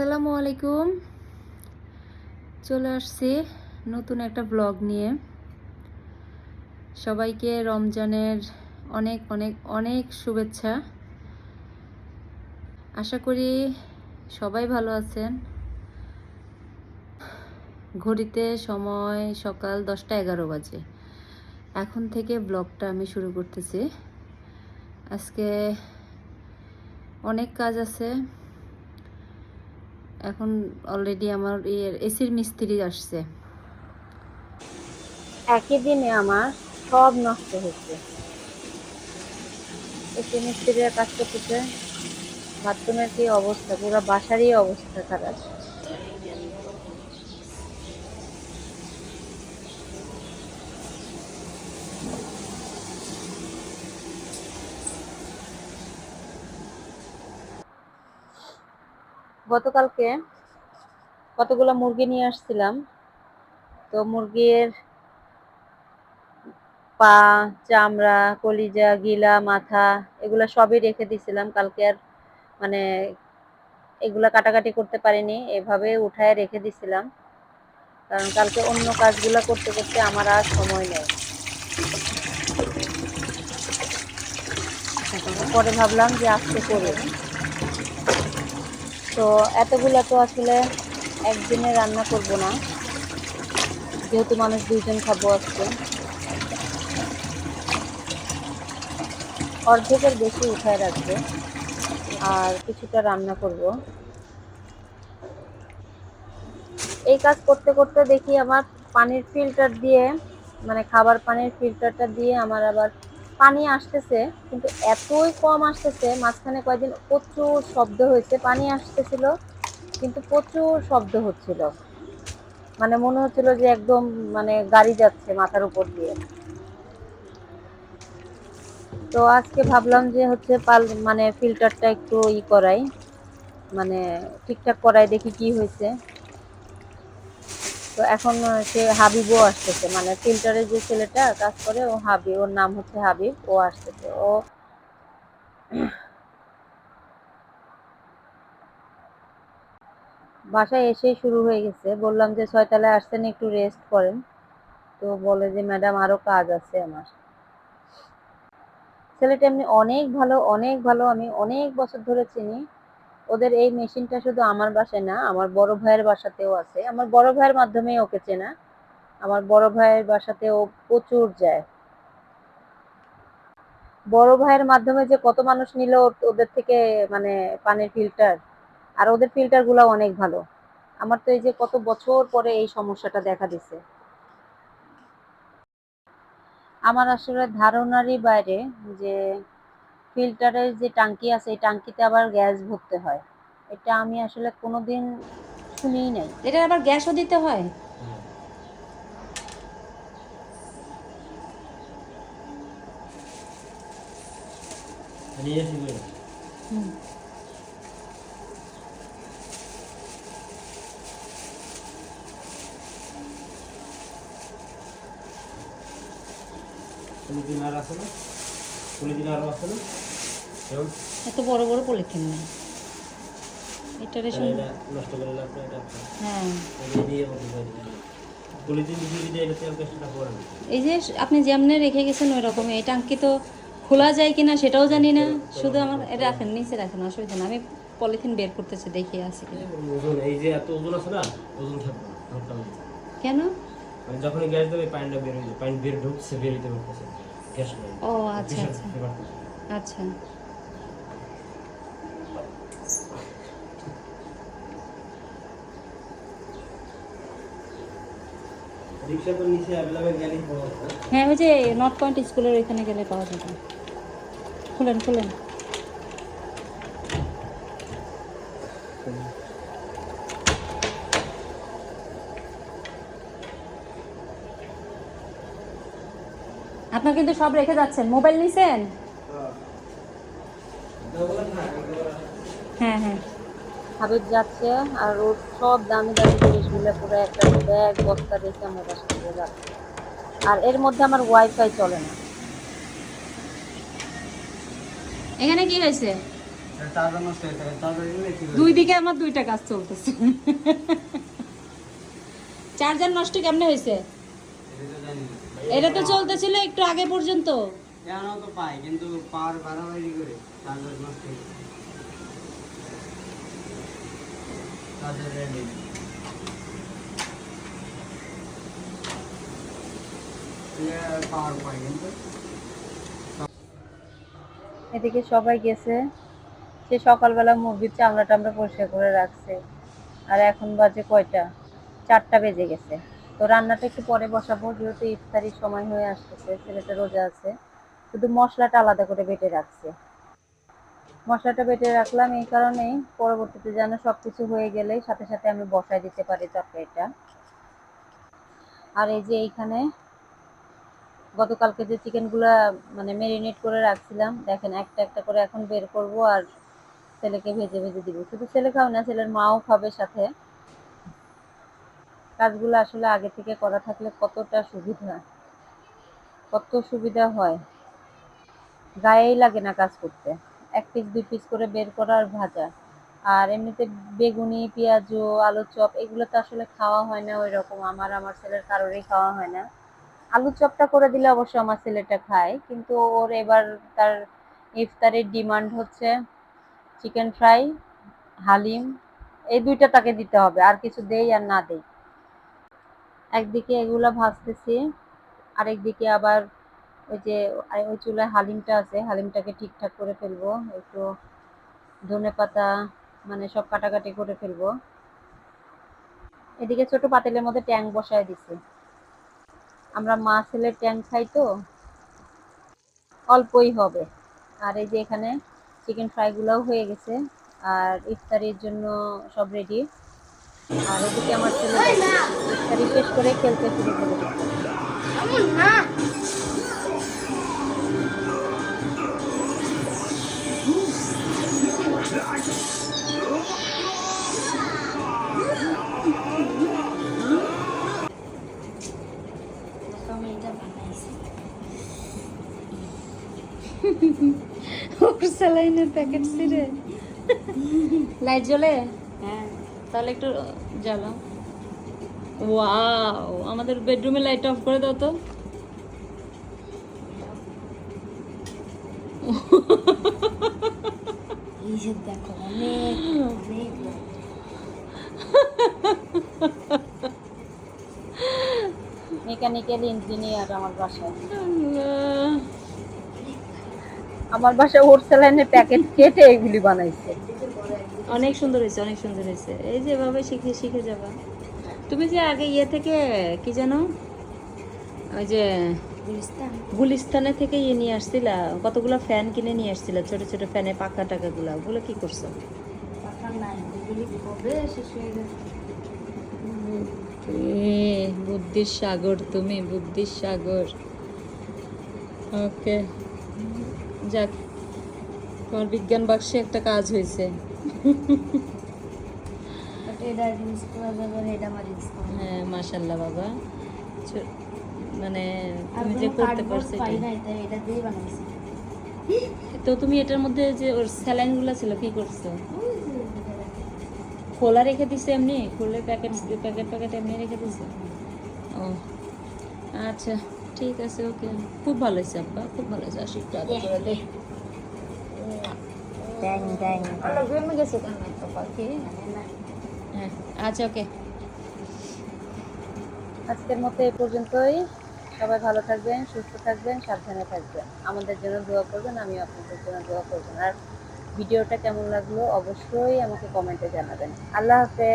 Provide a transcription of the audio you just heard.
আসসালামু আলাইকুম। চলে আসছি নতুন একটা ব্লগ নিয়ে। সবাইকে রমজানের অনেক অনেক অনেক শুভেচ্ছা। আশা করি সবাই ভালো আছেন। ঘড়িতে সময় সকাল 10টা 11 বাজে। এখন থেকে ব্লগটা আমি শুরু করতেছি। আজকে অনেক কাজ আছে। এখন অলরেডি আমার এসির মিস্ত্রি আসছে। একই দিনে আমার সব নষ্ট হচ্ছে। এসি মিস্ত্রিরা কাজ করতেছে। বাথরুমের কি অবস্থা, পুরো বাসারই অবস্থা খারাপ। গতকালকে কতগুলো মুরগি নিয়ে আসছিলাম, তো মুরগির পা, চামড়া, কলিজা, গিলা, মাথা এগুলা সবই রেখে দিছিলাম। কালকে আর মানে এগুলা কাটাকাটি করতে পারিনি, এভাবে উঠায় রেখে দিছিলাম, কারণ কালকে অন্য কাজগুলা করতে করতে আমার আর সময় নেই। পরে ভাবলাম যে আজকে করি। তো এতগুলা তো আসলে একদিনে রান্না করব না, যেহেতু মানুষ 2জন খাবো আজকে। অর্ধেকের বেশি উঠায় রাখবো আর কিছুটা রান্না করব। এই কাজ করতে করতে দেখি আমার পানির ফিল্টার দিয়ে, মানে খাবার পানির ফিল্টারটা দিয়ে আমার আবার পানি আসতেছে, কিন্তু এতই কম আসতেছে। মাঝখানে কয়েকদিন প্রচুর শব্দ হয়েছে, পানি আসতেছিল কিন্তু প্রচুর শব্দ হচ্ছিল, মানে মনে হচ্ছিল যে একদম মানে গাড়ি যাচ্ছে মাথার উপর দিয়ে। তো আজকে ভাবলাম যে হচ্ছে মানে ফিল্টারটা একটু করাই, মানে ঠিকঠাক করাই, দেখি কি হয়েছে। তো এখন সে হাবিবও আসতেছে, মানে ফিল্টারের যে ছেলেটা কাজ করে, ও হাবিব, ওর নাম হচ্ছে হাবিব, ও আসতেছে। ও বাসায় এসেই শুরু হয়ে গেছে। বললাম যে 6 তলায় আসছেন, একটু রেস্ট করেন। তো বলে যে ম্যাডাম আরো কাজ আছে আমার। ছেলেটা এমনি অনেক ভালো, অনেক ভালো, আমি অনেক বছর ধরে চিনি। ওদের এই মেশিনটা শুধু আমার বাসায় না, আমার বড় ভাইয়ের বাসাতেও আছে। আমার বড় ভাইয়ের মাধ্যমেই ওকে চেনা। আমার বড় ভাইয়ের বাসাতে ও প্রচুর যায়। বড় ভাইয়ের মাধ্যমে যে কত মানুষ নিল ওদের থেকে, মানে পানির ফিল্টার। আর ওদের ফিল্টার গুলো অনেক ভালো। আমার তো এই যে কত বছর পরে এই সমস্যাটা দেখা দিছে। আমার আসলে ধারণারই বাইরে যে ফিল্টারের যে টাঙ্কি আছে, এই টাঙ্কিতে আবার গ্যাস ভরতে হয়। এটা আমি আসলে কোনোদিন শুনিই নাই। এটা আবার গ্যাসও দিতে হয়? হুম। এত বড় বড় পলিথিন নেই এটা রেশন। হ্যাঁ, এই যে আপনি যেমনে রেখে গেছেন ওই রকম। এই টাঙ্কি তো খোলা যায় কিনা সেটাও জানি না। শুধু আমার রাখেন, নিচে রাখেন, অসুবিধা না। আমি পলিথিন বের করতেছি, দেখি আছে কিনা। এই যে এত ওজন আছে না, ওজন থাকবে না হালকা হবে। কেন? মানে যখনই গ্যাস দেবে পানিটা বের হয়ে যায়, পানি বের ঢুকছে, বের হইতে পারতেছে গ্যাস নাই। ও আচ্ছা প্রেশার আচ্ছা দিতে পারতেছে। আচ্ছা। রিক্সা তো নিচে অ্যাভেলেবেল গেলেই পাওয়া যায়। হ্যাঁ, ওই যে নর্থ পয়েন্ট স্কুলের ওইখানে গেলে পাওয়া যাবে। খুলেন খুলেন। আপনার কিন্তু সব রেখে যাচ্ছেন। মোবাইল নিছেন? হ্যাঁ হ্যাঁ। হাবিব যাচ্ছে আর ওর সব দামি দামি জিনিসগুলো পুরো একটা ব্যাগ বস্তা রেখে আমার বাসা থেকে যাচ্ছে। আর এর মধ্যে আমার ওয়াইফাই চলে না। এখানে কি হয়েছে? চার্জার নষ্ট হয়ে থাকে, চার্জার নিলে কি দুই দিকে আমার দুইটা কাজ চলতেছে। চার্জার নষ্ট কেমনে হয়েছে? জানি না। এটা তো চলতেছিল একটু আগে পর্যন্ত। জানাও তো পাই, কিন্তু পাওয়ার বাড়াবাড়ি করে চার্জার নষ্ট হয়ে যায়। Charger ready. পাওয়ার পাই কিন্তু এদিকে সবাই গেছে, সে সকালবেলা মুরগির চামড়া টামড়া পরিষ্কার করে রাখছে। আর এখন বাজে কয়টা, 4টা বেজে গেছে। তো রান্নাটা একটু পরে বসাবো, যেহেতু ইফতারির সময় হয়ে আসতেছে, ছেলেটা রোজা আছে। শুধু মশলাটা আলাদা করে বেটে রাখছে। মশলাটা বেটে রাখলাম এই কারণেই, পরবর্তীতে যেন সবকিছু হয়ে গেলে সাথে সাথে আমি বসায় দিতে পারি তরকারিটা। আর এই যে এইখানে গতকালকে যে চিকেনগুলা মানে ম্যারিনেট করে রাখছিলাম, দেখেন একটা একটা করে এখন বের করব আর ছেলেকে ভেজে ভেজে দিব। শুধু ছেলে খাবে না, ছেলের মাও খাবে সাথে। কাজগুলো আসলে আগে থেকে করা থাকলে কতটা সুবিধা, কত সুবিধা হয়, গায়েই লাগে না কাজ করতে। 1 পিস 2 পিস করে বের করা আর ভাজা। আর এমনিতে বেগুনি, পেঁয়াজু, আলুর চপ এগুলো তো আসলে খাওয়া হয় না ওই রকম, আমার ছেলের কারোরই খাওয়া হয় না। আলুর চপটা করে দিলে অবশ্য আমার ছেলেটা খায়, কিন্তু ওর এবার তার ইফতারের ডিমান্ড হচ্ছে চিকেন ফ্রাই, হালিম, এই দুইটা তাকে দিতে হবে, আর কিছু দেই আর না দেই। একদিকে এগুলা ভাজতেছি, আরেকদিকে আবার ওই যে ওই চুলায় হালিমটা আছে, হালিমটাকে ঠিকঠাক করে ফেলবো। একটু ধনেপাতা মানে সব কাটাকাটি করে ফেলবো। এদিকে ছোট পাতিলের মধ্যে ট্যাং বসায় দিছি। আমরা মা ছেলের ট্যাং খাই তো, অল্পই হবে। আর এই যে এখানে চিকেন ফ্রাইগুলোও হয়ে গেছে, আর ইফতারির জন্য সব রেডি। আর এদিকে আমার ছেলে ইফতারি শেষ করে খেলতে শুরু করে দিচ্ছে। ওর স্যালাইনের প্যাকেট ছিঁড়ে লাইট জ্বলে। হ্যাঁ, তাহলে একটু জ্বালাও। ওয়াও, আমাদের বেডরুমে লাইট অফ করে দাও তো। এই যে দেখো অনেক অনেক মেকানিক্যাল ইঞ্জিনিয়ার আমার বাসায়। আমার বাসায় ওর স্যালাইনের প্যাকেট কেটে এগুলি বানাইছে। অনেক সুন্দর হয়েছে, অনেক সুন্দর হয়েছে। এই যে এভাবে শিখে শিখে যাবা। তুমি যে আগে ইয়ে থেকে কি জানো, ওই যে গুলিস্তানে থেকে ইয়ে নিয়ে আসছিলা, কতগুলো ফ্যান কিনে নিয়ে আসছিলা, ছোট ছোট ফ্যানে পাখা টাকাগুলো, ওগুলো কি করছো? বুদ্ধির সাগর তুমি, বুদ্ধির সাগর। ওকে, যাক, তোমার বিজ্ঞান বাক্সে একটা কাজ হয়েছে। হ্যাঁ, মাশাল্লাহ বাবা। মানে তুমি যে করতে পারছো তো, তুমি এটার মধ্যে যে ওর স্যালাইনগুলো ছিল কি করছো? খোলা রেখে দিছে এমনি, খুলে প্যাকেট প্যাকেট প্যাকেট এমনি রেখে দিছে? ও আচ্ছা, ঠিক আছে, ওকে। খুব ভালো হয়েছে আব্বা, খুব ভালো হয়েছে। আসি একটু আদর করে দে। হ্যাঁ, আচ্ছা, ওকে। আজকের মতো এই পর্যন্তই। সবাই ভালো থাকবেন, সুস্থ থাকবেন, সাবধানে থাকবেন। আমাদের জন্য দোয়া করবেন, আমিও আপনাদের জন্য দোয়া করবেন। আর ভিডিওটা কেমন লাগলো অবশ্যই আমাকে কমেন্টে জানাবেন। আল্লাহ হাফেজ।